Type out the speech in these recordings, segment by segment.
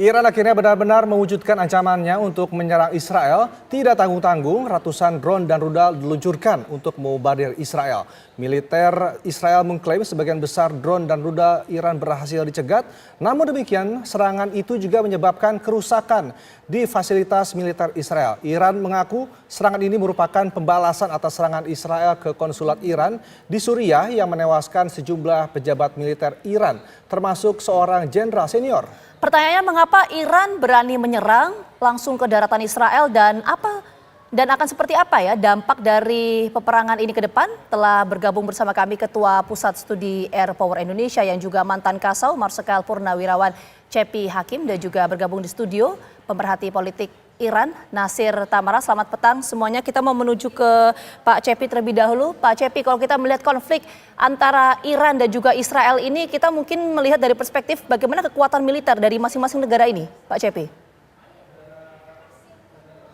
Iran akhirnya benar-benar mewujudkan ancamannya untuk menyerang Israel. Tidak tanggung-tanggung, ratusan drone dan rudal diluncurkan untuk membardir Israel. Militer Israel mengklaim sebagian besar drone dan rudal Iran berhasil dicegat. Namun demikian, serangan itu juga menyebabkan kerusakan di fasilitas militer Israel. Iran mengaku serangan ini merupakan pembalasan atas serangan Israel ke konsulat Iran di Suriah yang menewaskan sejumlah pejabat militer Iran, termasuk seorang jenderal senior. Pertanyaannya, mengapa Iran berani menyerang langsung ke daratan Israel dan akan seperti apa ya dampak dari peperangan ini ke depan? Telah bergabung bersama kami Ketua Pusat Studi Air Power Indonesia yang juga mantan Kasau Marsikal Purnawirawan Cepi Hakim, dan juga bergabung di studio pemerhati politik Iran Nasir Tamara. Selamat petang semuanya. Kita mau menuju ke Pak Cepi terlebih dahulu. Pak Cepi, kalau kita melihat konflik antara Iran dan juga Israel ini, kita mungkin melihat dari perspektif bagaimana kekuatan militer dari masing-masing negara ini, Pak Cepi.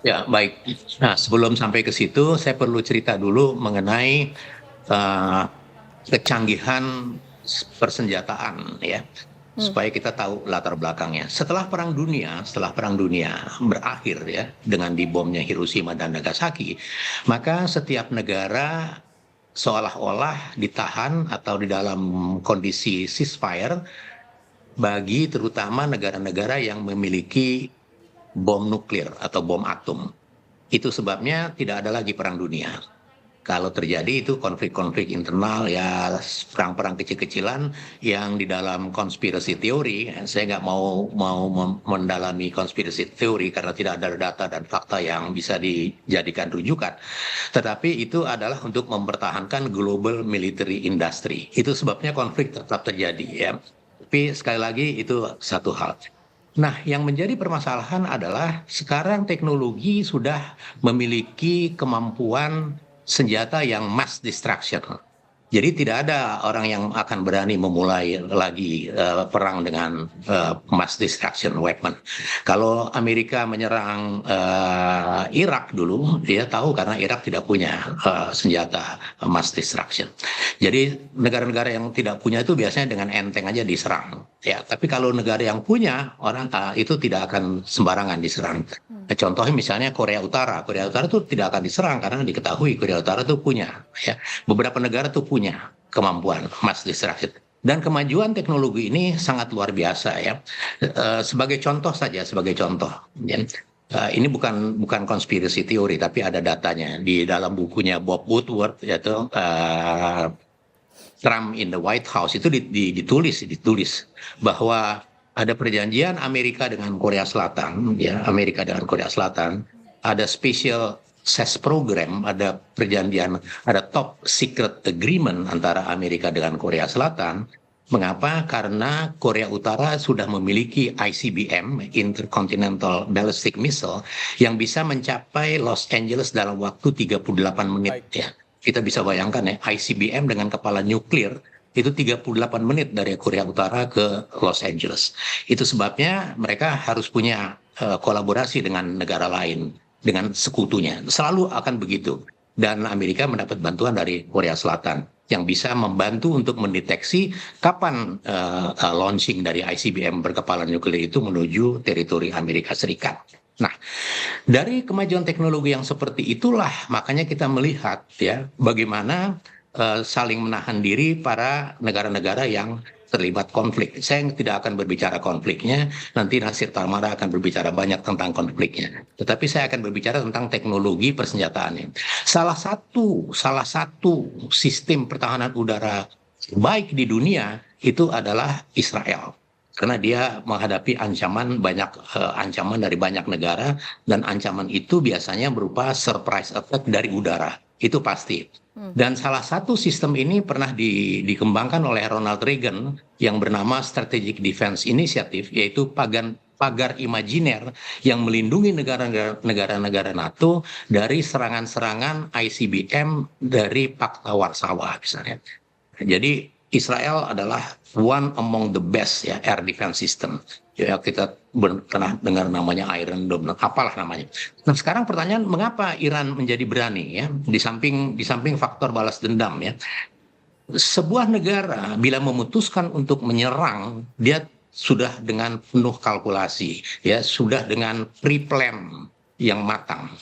Ya, baik. Nah, sebelum sampai ke situ, saya perlu cerita dulu mengenai kecanggihan persenjataan, ya, supaya kita tahu latar belakangnya. Setelah Perang Dunia berakhir, ya, dengan dibomnya Hiroshima dan Nagasaki, maka setiap negara seolah-olah ditahan atau di dalam kondisi ceasefire bagi terutama negara-negara yang memiliki bom nuklir atau bom atom. Itu sebabnya tidak ada lagi perang dunia. Kalau terjadi itu konflik-konflik internal, ya perang-perang kecil-kecilan yang di dalam konspirasi teori. Saya nggak mau mendalami konspirasi teori karena tidak ada data dan fakta yang bisa dijadikan rujukan. Tetapi itu adalah untuk mempertahankan global military industry. Itu sebabnya konflik tetap terjadi, ya. Tapi sekali lagi itu satu hal. Nah, yang menjadi permasalahan adalah sekarang teknologi sudah memiliki kemampuan senjata yang mass destruction. Jadi tidak ada orang yang akan berani memulai lagi perang dengan mass destruction weapon. Kalau Amerika menyerang Irak dulu, dia tahu karena Irak tidak punya senjata mass destruction. Jadi negara-negara yang tidak punya itu biasanya dengan enteng aja diserang. Ya, tapi kalau negara yang punya, orang itu tidak akan sembarangan diserang. Contohnya misalnya Korea Utara itu tidak akan diserang karena diketahui Korea Utara itu punya, ya, beberapa negara tuh punya kemampuan mass destruction. Dan kemajuan teknologi ini sangat luar biasa, ya. Sebagai contoh saja, ya. Ini bukan konspirasi teori, tapi ada datanya di dalam bukunya Bob Woodward, yaitu Trump in the White House, itu ditulis bahwa ada perjanjian Amerika dengan Korea Selatan, ya, ada special SES program, ada perjanjian, ada top secret agreement antara Amerika dengan Korea Selatan. Mengapa? Karena Korea Utara sudah memiliki ICBM, Intercontinental Ballistic Missile, yang bisa mencapai Los Angeles dalam waktu 38 menit. Ya. Kita bisa bayangkan, ya, ICBM dengan kepala nuklir itu 38 menit dari Korea Utara ke Los Angeles. Itu sebabnya mereka harus punya kolaborasi dengan negara lain, dengan sekutunya. Selalu akan begitu. Dan Amerika mendapat bantuan dari Korea Selatan yang bisa membantu untuk mendeteksi kapan launching dari ICBM berkepala nuklir itu menuju teritori Amerika Serikat. Nah, dari kemajuan teknologi yang seperti itulah makanya kita melihat, ya, bagaimana saling menahan diri para negara-negara yang terlibat konflik. Saya tidak akan berbicara konfliknya, nanti Nasir Tamara akan berbicara banyak tentang konfliknya. Tetapi saya akan berbicara tentang teknologi persenjataannya. Salah satu sistem pertahanan udara baik di dunia itu adalah Israel. Karena dia menghadapi ancaman dari banyak negara, dan ancaman itu biasanya berupa surprise attack dari udara. Itu pasti. Dan salah satu sistem ini pernah dikembangkan oleh Ronald Reagan yang bernama Strategic Defense Initiative, yaitu pagar imajiner yang melindungi negara-negara NATO dari serangan-serangan ICBM dari Pakta Warsawa misalnya. Jadi Israel adalah one among the best, ya, air defense system. Ya, kita pernah dengar namanya Iron Dome, apalah namanya. Nah, sekarang pertanyaan, mengapa Iran menjadi berani, ya? Di samping faktor balas dendam, ya. Sebuah negara bila memutuskan untuk menyerang, dia sudah dengan penuh kalkulasi, ya, sudah dengan pre-plan yang matang.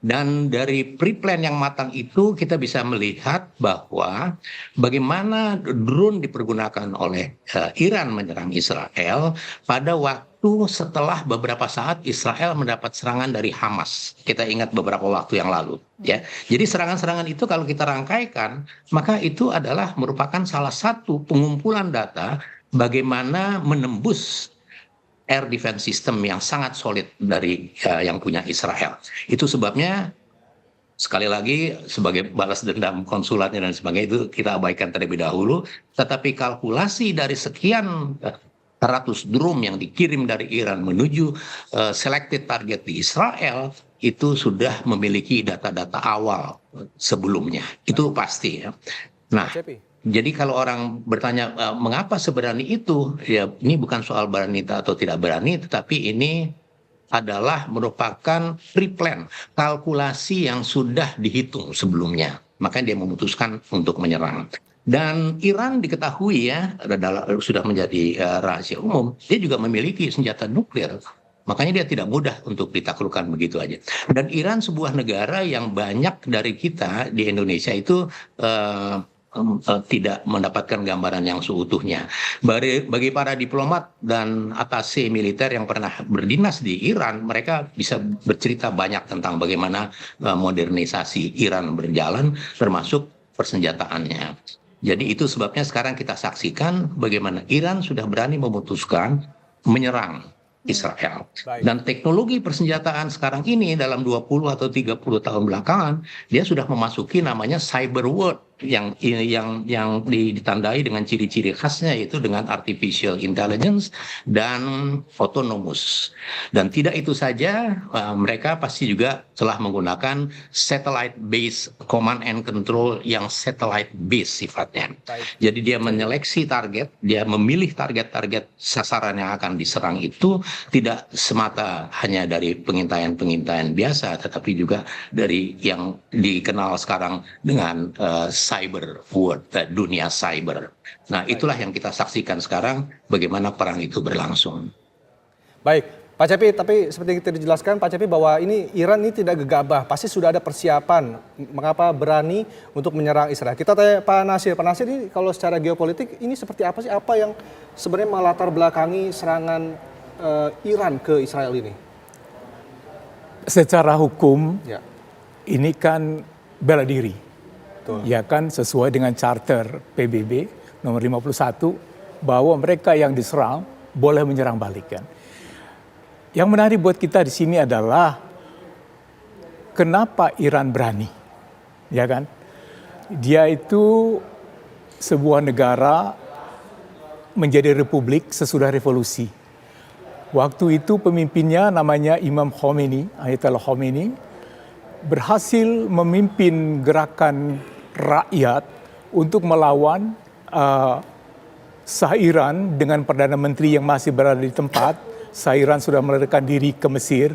Dan dari pre-plan yang matang itu kita bisa melihat bahwa bagaimana drone dipergunakan oleh Iran menyerang Israel pada waktu setelah beberapa saat Israel mendapat serangan dari Hamas. Kita ingat beberapa waktu yang lalu, ya. Jadi serangan-serangan itu kalau kita rangkaikan, maka itu adalah merupakan salah satu pengumpulan data bagaimana menembus air defense system yang sangat solid dari yang punya Israel. Itu sebabnya sekali lagi sebagai balas dendam konsulatnya dan sebagainya itu kita abaikan terlebih dahulu. Tetapi kalkulasi dari sekian ratus drone yang dikirim dari Iran menuju selected target di Israel itu sudah memiliki data-data awal sebelumnya. Itu pasti, ya. Nah, jadi kalau orang bertanya mengapa seberani itu, ya ini bukan soal berani atau tidak berani, tetapi ini adalah merupakan pre-plan, kalkulasi yang sudah dihitung sebelumnya. Makanya dia memutuskan untuk menyerang. Dan Iran diketahui, ya, sudah menjadi rahasia umum, dia juga memiliki senjata nuklir. Makanya dia tidak mudah untuk ditaklukkan begitu aja. Dan Iran sebuah negara yang banyak dari kita di Indonesia itu tidak mendapatkan gambaran yang seutuhnya. Bagi para diplomat dan atase militer yang pernah berdinas di Iran, mereka bisa bercerita banyak tentang bagaimana modernisasi Iran berjalan, termasuk persenjataannya. Jadi itu sebabnya sekarang kita saksikan bagaimana Iran sudah berani memutuskan menyerang Israel. Dan teknologi persenjataan sekarang ini dalam 20 atau 30 tahun belakangan, dia sudah memasuki namanya cyber world yang ditandai dengan ciri-ciri khasnya, yaitu dengan artificial intelligence dan autonomous. Dan tidak itu saja, mereka pasti juga telah menggunakan satellite based command and control yang satellite based sifatnya. Jadi dia menyeleksi target, dia memilih target-target sasaran yang akan diserang itu tidak semata hanya dari pengintaian-pengintaian biasa, tetapi juga dari yang dikenal sekarang dengan cyber world, dunia cyber. Nah, itulah yang kita saksikan sekarang bagaimana perang itu berlangsung. Baik, Pak Cepi, tapi seperti yang kita dijelaskan Pak Cepi bahwa ini Iran ini tidak gegabah, pasti sudah ada persiapan mengapa berani untuk menyerang Israel. Kita tanya Pak Nasir ini kalau secara geopolitik ini seperti apa sih, apa yang sebenarnya melatar belakangi serangan Iran ke Israel ini? Secara hukum, ya, ini kan bela diri. Betul. Ya kan, sesuai dengan charter PBB nomor 51 bahwa mereka yang diserang boleh menyerang balik, kan. Yang menarik buat kita di sini adalah kenapa Iran berani, ya kan? Dia itu sebuah negara menjadi republik sesudah revolusi. Waktu itu pemimpinnya namanya Imam Khomeini, Ayatollah Khomeini, berhasil memimpin gerakan rakyat untuk melawan Shah Iran dengan Perdana Menteri yang masih berada di tempat. Shah Iran sudah melarikan diri ke Mesir.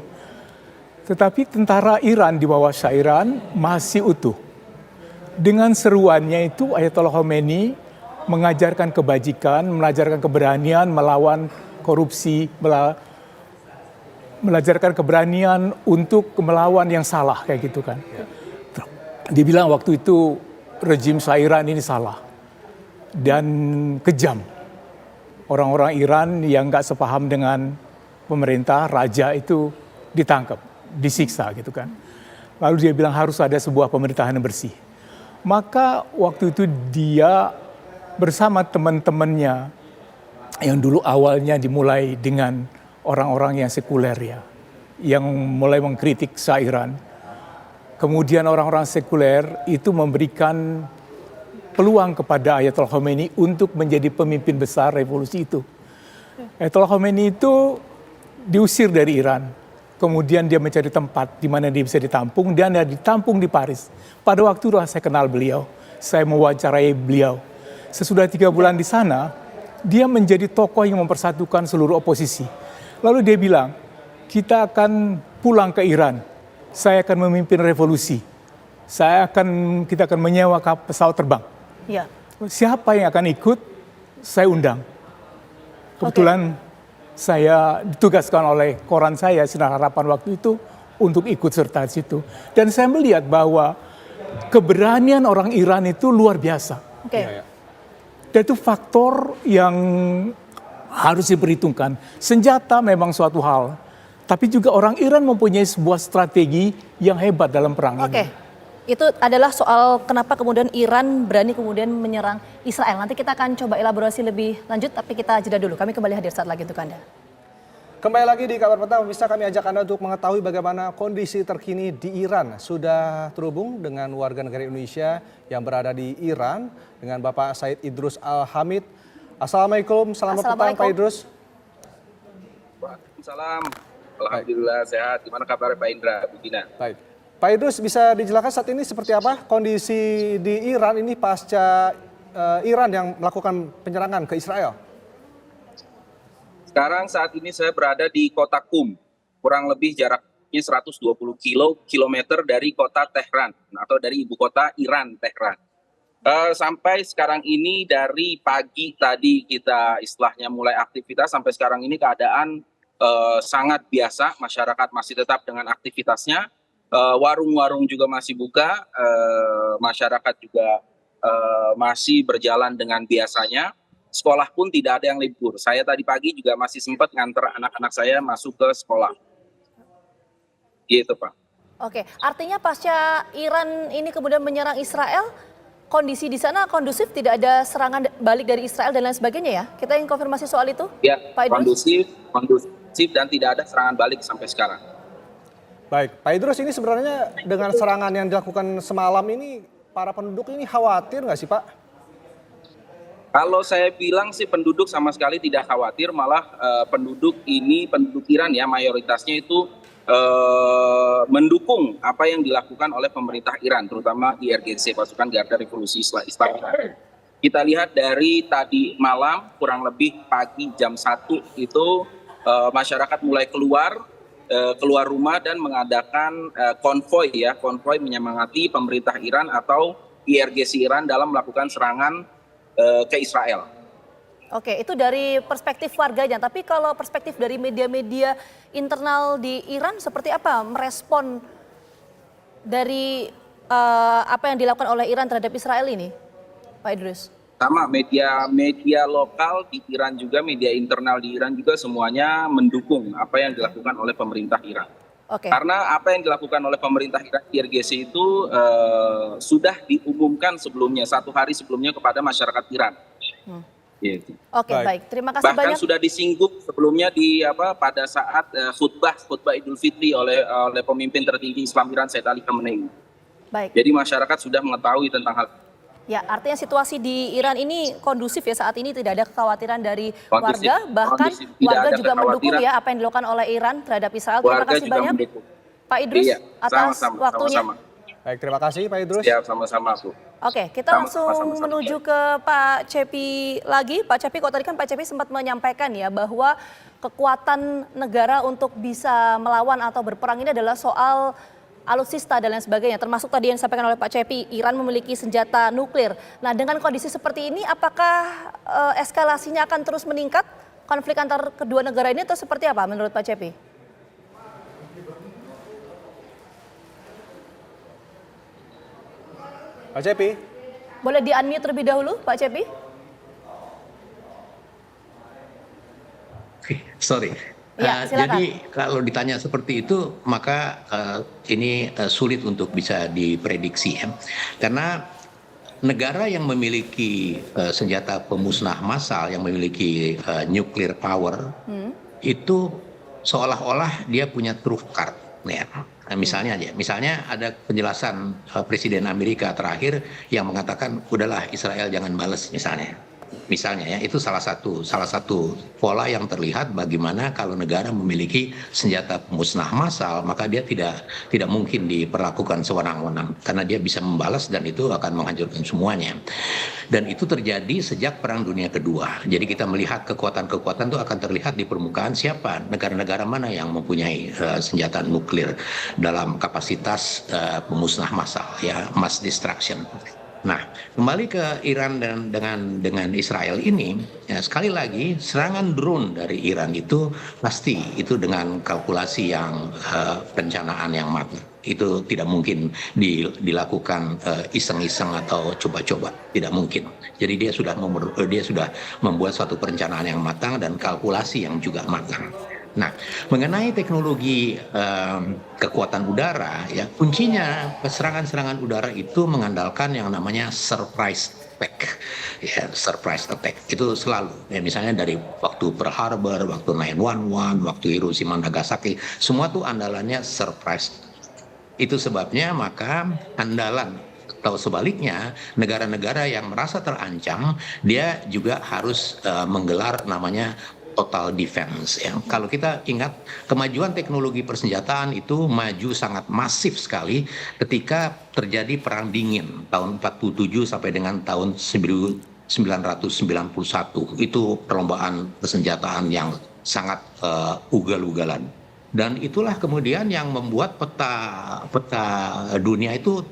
Tetapi tentara Iran di bawah Shah Iran masih utuh. Dengan seruannya itu Ayatollah Khomeini mengajarkan kebajikan, mengajarkan keberanian melawan korupsi, belajarkan keberanian untuk melawan yang salah, kayak gitu kan. Dia bilang waktu itu rejim Shah Iran ini salah dan kejam. Orang-orang Iran yang nggak sepaham dengan pemerintah, raja itu ditangkap, disiksa gitu kan. Lalu dia bilang harus ada sebuah pemerintahan yang bersih. Maka waktu itu dia bersama teman-temannya yang dulu awalnya dimulai dengan orang-orang yang sekuler, ya, yang mulai mengkritik Shah Iran. Kemudian orang-orang sekuler itu memberikan peluang kepada Ayatollah Khomeini untuk menjadi pemimpin besar revolusi itu. Ayatollah Khomeini itu diusir dari Iran. Kemudian dia mencari tempat di mana dia bisa ditampung, dan dia ditampung di Paris. Pada waktu itu saya kenal beliau, saya mewawancarai beliau. Sesudah 3 bulan di sana, dia menjadi tokoh yang mempersatukan seluruh oposisi. Lalu dia bilang, kita akan pulang ke Iran. Saya akan memimpin revolusi. Kita akan menyewa pesawat terbang. Ya. Siapa yang akan ikut, saya undang. Kebetulan saya ditugaskan oleh koran saya, Sinar Harapan waktu itu, untuk ikut serta di situ. Dan saya melihat bahwa keberanian orang Iran itu luar biasa. Oke. Dan itu faktor yang harus diperhitungkan. Senjata memang suatu hal, tapi juga orang Iran mempunyai sebuah strategi yang hebat dalam perang Oke. ini. Itu adalah soal kenapa kemudian Iran berani kemudian menyerang Israel. Nanti kita akan coba elaborasi lebih lanjut, tapi kita jeda dulu. Kami kembali hadir saat lagi untuk Anda. Kembali lagi di Kabar Petang, bisa kami ajak Anda untuk mengetahui bagaimana kondisi terkini di Iran. Sudah terhubung dengan warga negara Indonesia yang berada di Iran, dengan Bapak Said Idrus Al-Hamid. Assalamualaikum, selamat petang Pak Idrus. Waalaikumsalam. Alhamdulillah sehat. Gimana kabarnya Pak Indra, Bu Gina? Baik. Pak Idrus, bisa dijelaskan saat ini seperti apa kondisi di Iran ini pasca Iran yang melakukan penyerangan ke Israel? Sekarang saat ini saya berada di kota Qum, kurang lebih jaraknya 120 kilometer dari kota Tehran atau dari ibu kota Iran, Tehran. Sampai sekarang ini dari pagi tadi kita istilahnya mulai aktivitas sampai sekarang ini keadaan sangat biasa, masyarakat masih tetap dengan aktivitasnya, warung-warung juga masih buka, masyarakat juga masih berjalan dengan biasanya. Sekolah pun tidak ada yang libur. Saya tadi pagi juga masih sempat nganter anak-anak saya masuk ke sekolah. Gitu, Pak. Oke, artinya pasca Iran ini kemudian menyerang Israel, kondisi di sana kondusif, tidak ada serangan balik dari Israel dan lain sebagainya ya? Kita ingin konfirmasi soal itu, Ya, Pak Idrus. kondusif dan tidak ada serangan balik sampai sekarang. Baik, Pak Idrus, ini sebenarnya dengan serangan yang dilakukan semalam ini, para penduduk ini khawatir nggak sih Pak? Kalau saya bilang sih penduduk sama sekali tidak khawatir, malah penduduk Iran ya mayoritasnya itu mendukung apa yang dilakukan oleh pemerintah Iran, terutama IRGC, pasukan Garda Revolusi Islam Iran. Kita lihat dari tadi malam, kurang lebih pagi jam 1 itu masyarakat mulai keluar rumah dan mengadakan konvoi menyemangati pemerintah Iran atau IRGC Iran dalam melakukan serangan ke Israel. Oke, itu dari perspektif warganya. Tapi kalau perspektif dari media-media internal di Iran seperti apa merespon dari apa yang dilakukan oleh Iran terhadap Israel ini, Pak Idrus? Sama media lokal di Iran juga, media internal di Iran juga semuanya mendukung apa yang dilakukan oleh pemerintah Iran. Oke. Karena apa yang dilakukan oleh pemerintah Iran, IRGC itu sudah diumumkan sebelumnya, 1 hari sebelumnya kepada masyarakat Iran. Gitu. Oke, baik. Terima kasih Bahkan banyak. sudah disinggung sebelumnya pada saat khutbah Idul Fitri oleh pemimpin tertinggi Islam Iran, Said Ali Khamenei. Baik. Jadi masyarakat sudah mengetahui tentang hal. Ya, artinya situasi di Iran ini kondusif ya, saat ini tidak ada kekhawatiran dari Kondusif, warga, bahkan kondusif. Tidak warga ada juga mendukung kekhawatiran. ya apa yang dilakukan oleh Iran terhadap Israel. Terima Warga kasih juga banyak mendukung. Pak Idrus Iya, atas waktunya. sama-sama. Baik, terima kasih Pak Idrus. Siap, sama-sama Bu. Oke, kita langsung menuju ke Pak Cepi lagi. Pak Cepi, kok tadi kan Pak Cepi sempat menyampaikan ya bahwa kekuatan negara untuk bisa melawan atau berperang ini adalah soal alutsista dan lain sebagainya. Termasuk tadi yang disampaikan oleh Pak Cepi, Iran memiliki senjata nuklir. Nah, dengan kondisi seperti ini, apakah eskalasinya akan terus meningkat konflik antar kedua negara ini atau seperti apa menurut Pak Cepi? Pak Cepi. Boleh di-unmute terlebih dahulu, Pak Cepi? Sorry. Ya, silakan. Jadi kalau ditanya seperti itu, maka ini sulit untuk bisa diprediksi ya. Karena negara yang memiliki senjata pemusnah massal, yang memiliki nuclear power, itu seolah-olah dia punya truth card. Ya. Nah, misalnya ada penjelasan Presiden Amerika terakhir yang mengatakan udahlah Israel jangan balas misalnya ya, itu salah satu pola yang terlihat bagaimana kalau negara memiliki senjata pemusnah massal maka dia tidak mungkin diperlakukan sewenang-wenang karena dia bisa membalas dan itu akan menghancurkan semuanya. Dan itu terjadi sejak Perang Dunia Kedua. Jadi kita melihat kekuatan-kekuatan itu akan terlihat di permukaan siapa negara-negara mana yang mempunyai senjata nuklir dalam kapasitas pemusnah massal ya, mass destruction. Nah, kembali ke Iran dan dengan Israel ini, ya, sekali lagi serangan drone dari Iran itu pasti itu dengan kalkulasi yang perencanaan yang matang. Itu tidak mungkin dilakukan iseng-iseng atau coba-coba, tidak mungkin. Jadi dia sudah membuat suatu perencanaan yang matang dan kalkulasi yang juga matang. Nah, mengenai teknologi kekuatan udara, ya kuncinya serangan-serangan udara itu mengandalkan yang namanya surprise attack, ya surprise attack itu selalu. Ya, misalnya dari waktu Pearl Harbor, waktu 9/11, waktu Hiroshima Nagasaki, semua tuh andalannya surprise. Itu sebabnya maka andalan atau sebaliknya negara-negara yang merasa terancam dia juga harus menggelar namanya total defense ya. Kalau kita ingat kemajuan teknologi persenjataan itu maju sangat masif sekali ketika terjadi perang dingin tahun 47 sampai dengan tahun 1991. Itu perlombaan persenjataan yang sangat ugal-ugalan. Dan itulah kemudian yang membuat peta dunia itu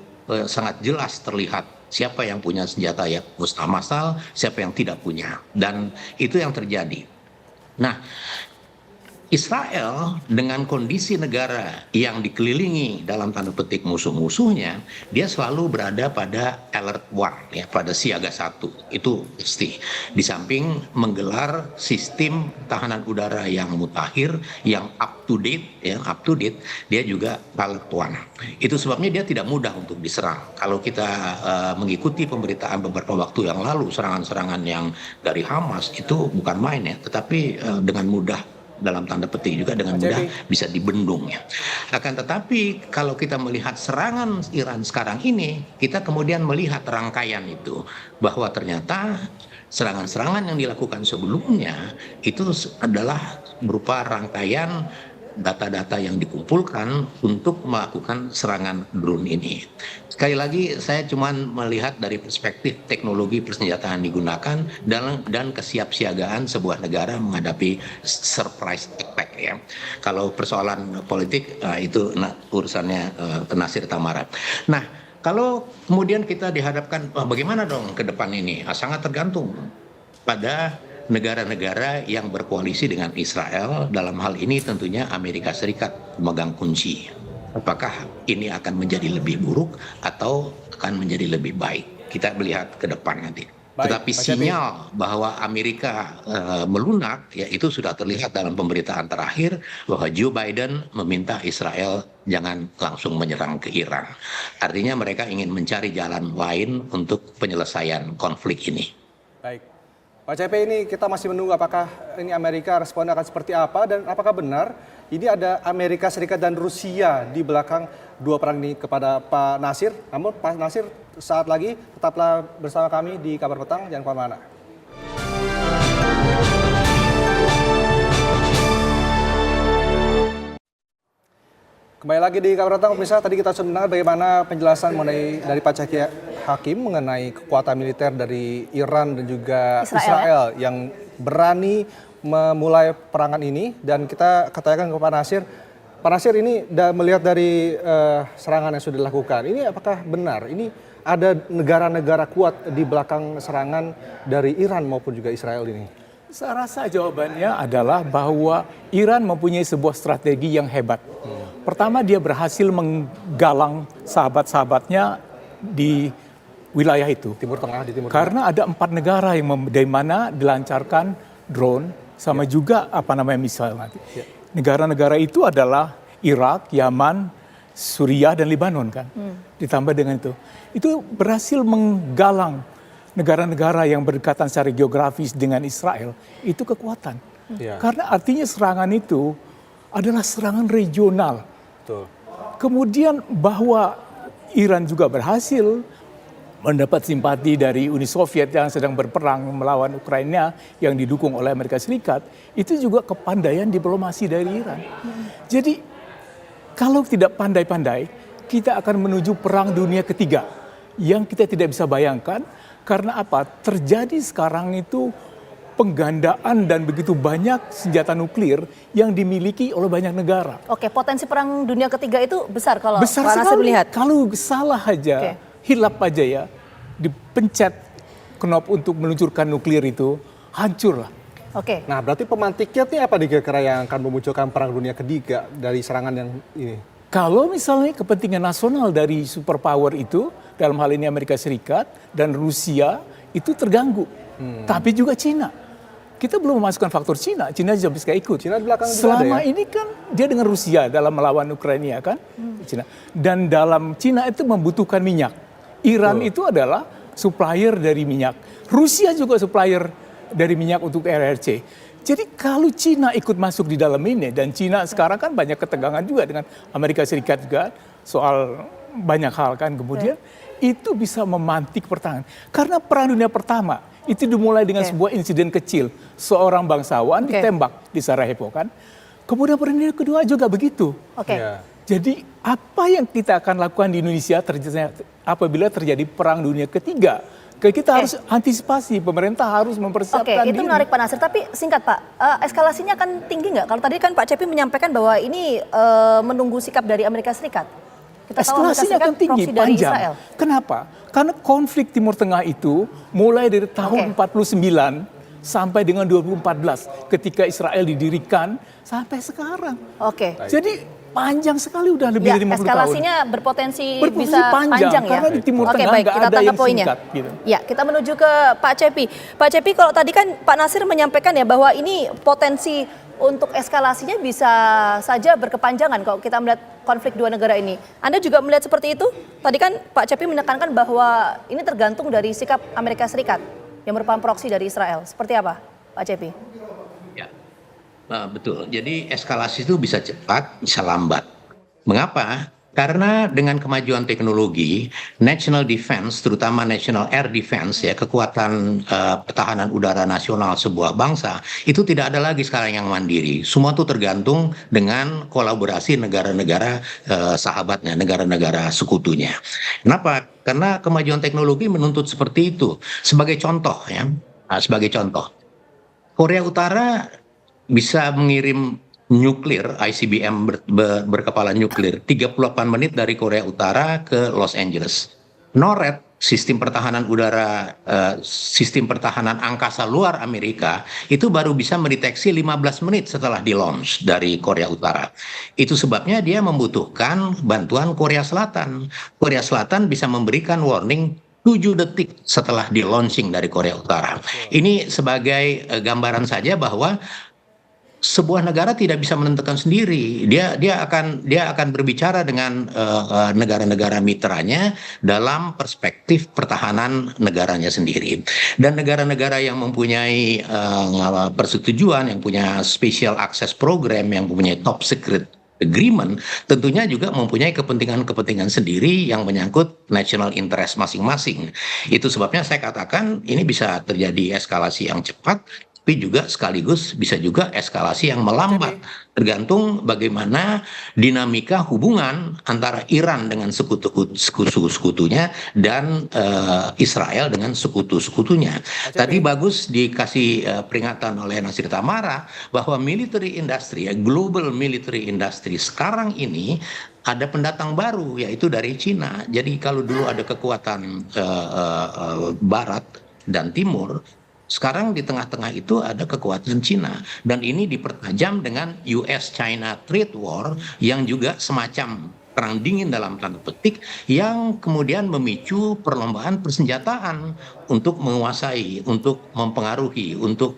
sangat jelas terlihat siapa yang punya senjata yang musnah massal, siapa yang tidak punya. Dan itu yang terjadi. Nah, Israel dengan kondisi negara yang dikelilingi dalam tanda petik musuh-musuhnya, dia selalu berada pada alert one, ya, pada siaga 1. Itu pasti. Di samping menggelar sistem tahanan udara yang mutakhir, yang up to date, dia juga alert one. Itu sebabnya dia tidak mudah untuk diserang. Kalau kita mengikuti pemberitaan beberapa waktu yang lalu, serangan-serangan yang dari Hamas itu bukan main ya, tetapi dengan mudah, dalam tanda petik juga dengan mudah bisa dibendung ya. Akan tetapi kalau kita melihat serangan Iran sekarang ini, kita kemudian melihat rangkaian itu bahwa ternyata serangan-serangan yang dilakukan sebelumnya itu adalah berupa rangkaian data-data yang dikumpulkan untuk melakukan serangan drone ini. Sekali lagi saya cuma melihat dari perspektif teknologi persenjataan digunakan dan kesiapsiagaan sebuah negara menghadapi surprise attack ya. Kalau persoalan politik itu urusannya Nasir Tamara. Nah, kalau kemudian kita dihadapkan bagaimana dong ke depan ini? Sangat tergantung pada negara-negara yang berkoalisi dengan Israel, dalam hal ini tentunya Amerika Serikat memegang kunci. Apakah ini akan menjadi lebih buruk atau akan menjadi lebih baik? Kita melihat ke depan nanti. Tetapi sinyal bahwa Amerika melunak, ya itu sudah terlihat dalam pemberitaan terakhir bahwa Joe Biden meminta Israel jangan langsung menyerang ke Iran. Artinya mereka ingin mencari jalan lain untuk penyelesaian konflik ini. Baik. Pak CP, ini kita masih menunggu apakah ini Amerika responnya akan seperti apa dan apakah benar ini ada Amerika Serikat dan Rusia di belakang dua perang ini kepada Pak Nasir. Namun Pak Nasir saat lagi tetaplah bersama kami di Kabar Petang, jangan kemana-mana. Kembali lagi di Kabar Petang, pemirsa. Tadi kita sudah mendengar bagaimana penjelasan mengenai dari Pak Caki Hakim mengenai kekuatan militer dari Iran dan juga Israel yang berani memulai perangan ini. Dan kita katakan ke Pak Nasir ini melihat dari serangan yang sudah dilakukan, ini apakah benar? Ini ada negara-negara kuat di belakang serangan dari Iran maupun juga Israel ini? Saya rasa jawabannya adalah bahwa Iran mempunyai sebuah strategi yang hebat. Pertama, dia berhasil menggalang sahabat-sahabatnya di wilayah itu. Timur Tengah, di Timur Tengah. Karena ada 4 negara yang dari mana dilancarkan drone sama juga misil nanti. Negara-negara itu adalah Irak, Yaman, Suriah dan Lebanon kan. Ditambah dengan itu berhasil menggalang negara-negara yang berdekatan secara geografis dengan Israel, itu kekuatan. Karena artinya serangan itu adalah serangan regional. Betul. Kemudian bahwa Iran juga berhasil mendapat simpati dari Uni Soviet yang sedang berperang melawan Ukraina yang didukung oleh Amerika Serikat, itu juga kepandaian diplomasi dari Iran. Jadi kalau tidak pandai-pandai, kita akan menuju perang dunia ketiga yang kita tidak bisa bayangkan. Karena apa? Terjadi sekarang itu penggandaan dan begitu banyak senjata nuklir yang dimiliki oleh banyak negara. Oke, potensi perang dunia ketiga itu besar kalau besar Pak Nasir sekali. melihat. Kalau salah aja, hilap aja ya, dipencet knop untuk meluncurkan nuklir itu, hancur lah. Oke. Nah, berarti pemantiknya nih apa kira-kira yang akan memunculkan perang dunia ketiga dari serangan yang ini? Kalau misalnya kepentingan nasional dari superpower itu, dalam hal ini Amerika Serikat dan Rusia, itu terganggu. Tapi juga Cina. Kita belum memasukkan faktor Cina juga bisa ikut. Cina di belakang juga Selama ada ya? ini kan dia dengan Rusia dalam melawan Ukraina kan, Cina. Dan dalam Cina itu membutuhkan minyak. Iran itu adalah supplier dari minyak. Rusia juga supplier dari minyak untuk RRC. Jadi kalau Cina ikut masuk di dalam ini, dan Cina sekarang kan banyak ketegangan juga dengan Amerika Serikat juga soal banyak hal kan, kemudian itu bisa memantik pertahanan. Karena Perang Dunia Pertama itu dimulai dengan sebuah insiden kecil, seorang bangsawan ditembak di Sarajevo kan. Kemudian Perang Dunia Kedua juga begitu. Ya. Jadi apa yang kita akan lakukan di Indonesia apabila terjadi Perang Dunia Ketiga? Kita harus antisipasi, pemerintah harus mempersiapkan Oke, itu menarik Pak Nasir. Tapi singkat Pak, eskalasinya akan tinggi nggak? Kalau tadi kan Pak Cepi menyampaikan bahwa ini menunggu sikap dari Amerika Serikat. Kita tahu Amerika Eskalasinya Serikat akan tinggi, proksi dari panjang. Israel. Kenapa? Karena konflik Timur Tengah itu mulai dari tahun 49 sampai dengan 2014 ketika Israel didirikan sampai sekarang. Oke. Jadi panjang sekali, udah lebih dari 50 tahun. Eskalasinya berpotensi bisa panjang ya. karena di Timur Tengah baik, nggak kita ada tangkap yang poinnya. singkat. Gitu. Ya, kita menuju ke Pak Cepi. Pak Cepi, kalau tadi kan Pak Nasir menyampaikan ya bahwa ini potensi untuk eskalasinya bisa saja berkepanjangan kalau kita melihat konflik dua negara ini. Anda juga melihat seperti itu? Tadi kan Pak Cepi menekankan bahwa ini tergantung dari sikap Amerika Serikat yang merupakan proksi dari Israel. Seperti apa, Pak Cepi? Ya, betul. Jadi eskalasi itu bisa cepat, bisa lambat. Mengapa? Karena dengan kemajuan teknologi, national defense, terutama national air defense, ya kekuatan pertahanan udara nasional sebuah bangsa, itu tidak ada lagi sekarang yang mandiri. Semua itu tergantung dengan kolaborasi negara-negara sahabatnya, negara-negara sekutunya. Kenapa? Karena kemajuan teknologi menuntut seperti itu. Sebagai contoh, ya, sebagai contoh, Korea Utara bisa mengirim nuklir ICBM berkepala nuklir 38 menit dari Korea Utara ke Los Angeles. NORAD, sistem pertahanan udara, sistem pertahanan angkasa luar Amerika, itu baru bisa mendeteksi 15 menit setelah di launch dari Korea Utara. Itu sebabnya dia membutuhkan bantuan Korea Selatan. Korea Selatan bisa memberikan warning 7 detik setelah di launching dari Korea Utara. Ini sebagai gambaran saja bahwa sebuah negara tidak bisa menentukan sendiri. Dia akan berbicara dengan negara-negara mitranya dalam perspektif pertahanan negaranya sendiri. Dan negara-negara yang mempunyai persetujuan, yang punya special access program, yang mempunyai top secret agreement, tentunya juga mempunyai kepentingan-kepentingan sendiri yang menyangkut national interest masing-masing. Itu sebabnya saya katakan ini bisa terjadi eskalasi yang cepat, tapi juga sekaligus bisa juga eskalasi yang melambat, tergantung bagaimana dinamika hubungan antara Iran dengan sekutu-sekutunya dan Israel dengan sekutu-sekutunya. Tadi bagus dikasih peringatan oleh Nasir Tamara bahwa military industry, global military industry sekarang ini ada pendatang baru, yaitu dari Cina. Jadi kalau dulu ada kekuatan Barat dan Timur, sekarang di tengah-tengah itu ada kekuatan Cina, dan ini dipertajam dengan US-China trade war yang juga semacam perang dingin dalam tanda petik yang kemudian memicu perlombaan persenjataan untuk menguasai, untuk mempengaruhi, untuk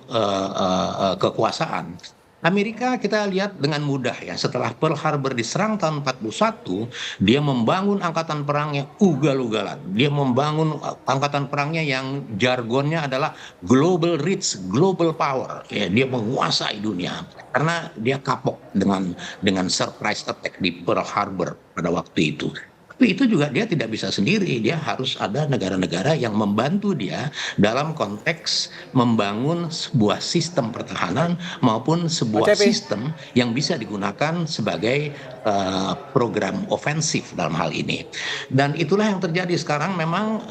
kekuasaan. Amerika kita lihat dengan mudah ya, setelah Pearl Harbor diserang tahun 41, dia membangun angkatan perangnya ugal-ugalan. Dia membangun angkatan perangnya yang jargonnya adalah global reach, global power. Ya, dia menguasai dunia karena dia kapok dengan surprise attack di Pearl Harbor pada waktu itu. Tapi itu juga dia tidak bisa sendiri, dia harus ada negara-negara yang membantu dia dalam konteks membangun sebuah sistem pertahanan maupun sebuah sistem yang bisa digunakan sebagai program ofensif dalam hal ini. Dan itulah yang terjadi sekarang. Memang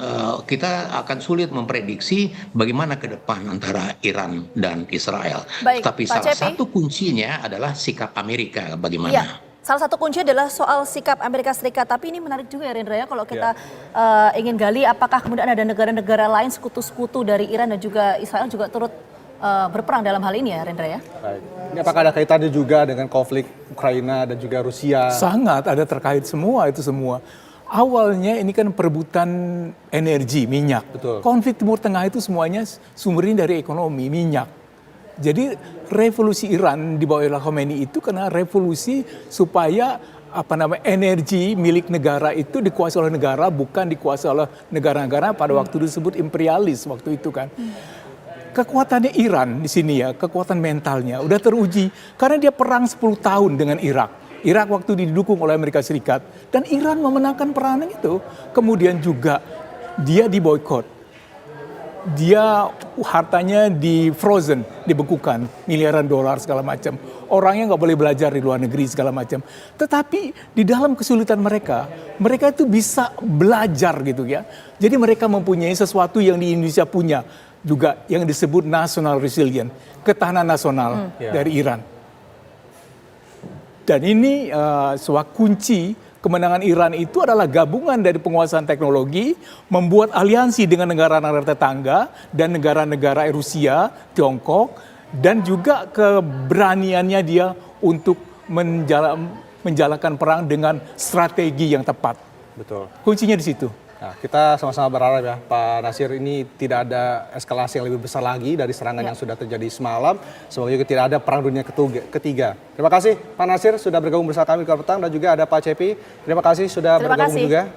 kita akan sulit memprediksi bagaimana ke depan antara Iran dan Israel. Baik, tapi Pak salah Cepi, satu kuncinya adalah sikap Amerika bagaimana. ya, salah satu kunci adalah soal sikap Amerika Serikat. Tapi ini menarik juga ya Rendra ya, kalau kita ingin gali apakah kemudian ada negara-negara lain sekutu-sekutu dari Iran dan juga Israel juga turut berperang dalam hal ini ya Rendra ya. Baik. Ini apakah ada kaitannya juga dengan konflik Ukraina dan juga Rusia? Sangat ada terkait semua itu semua. Awalnya ini kan perebutan energi, minyak. Betul. Konflik Timur Tengah itu semuanya sumbernya dari ekonomi, minyak. Jadi revolusi Iran dibawa oleh Khomeini itu karena revolusi supaya energi milik negara itu dikuasai oleh negara, bukan dikuasai oleh negara-negara pada waktu disebut imperialis waktu itu kan. Kekuatannya Iran di sini ya, kekuatan mentalnya udah teruji karena dia perang 10 tahun dengan Irak. Irak waktu didukung oleh Amerika Serikat dan Iran memenangkan perang itu. Kemudian juga dia diboykot. Dia hartanya di frozen, dibekukan, miliaran dolar segala macam. Orangnya nggak boleh belajar di luar negeri segala macam. Tetapi di dalam kesulitan mereka itu bisa belajar gitu ya. Jadi mereka mempunyai sesuatu yang di Indonesia punya juga yang disebut national resilience, ketahanan nasional dari Iran. Dan ini sebuah kunci kemenangan Iran itu adalah gabungan dari penguasaan teknologi, membuat aliansi dengan negara-negara tetangga dan negara-negara Rusia, Tiongkok, dan juga keberaniannya dia untuk menjalankan perang dengan strategi yang tepat. Betul. Kuncinya di situ. Nah, kita sama-sama berharap ya Pak Nasir ini tidak ada eskalasi yang lebih besar lagi dari serangan yang sudah terjadi semalam. Semoga juga tidak ada perang dunia ketiga. Terima kasih Pak Nasir sudah bergabung bersama kami di Petang dan juga ada Pak Cepi. Terima kasih sudah bergabung juga.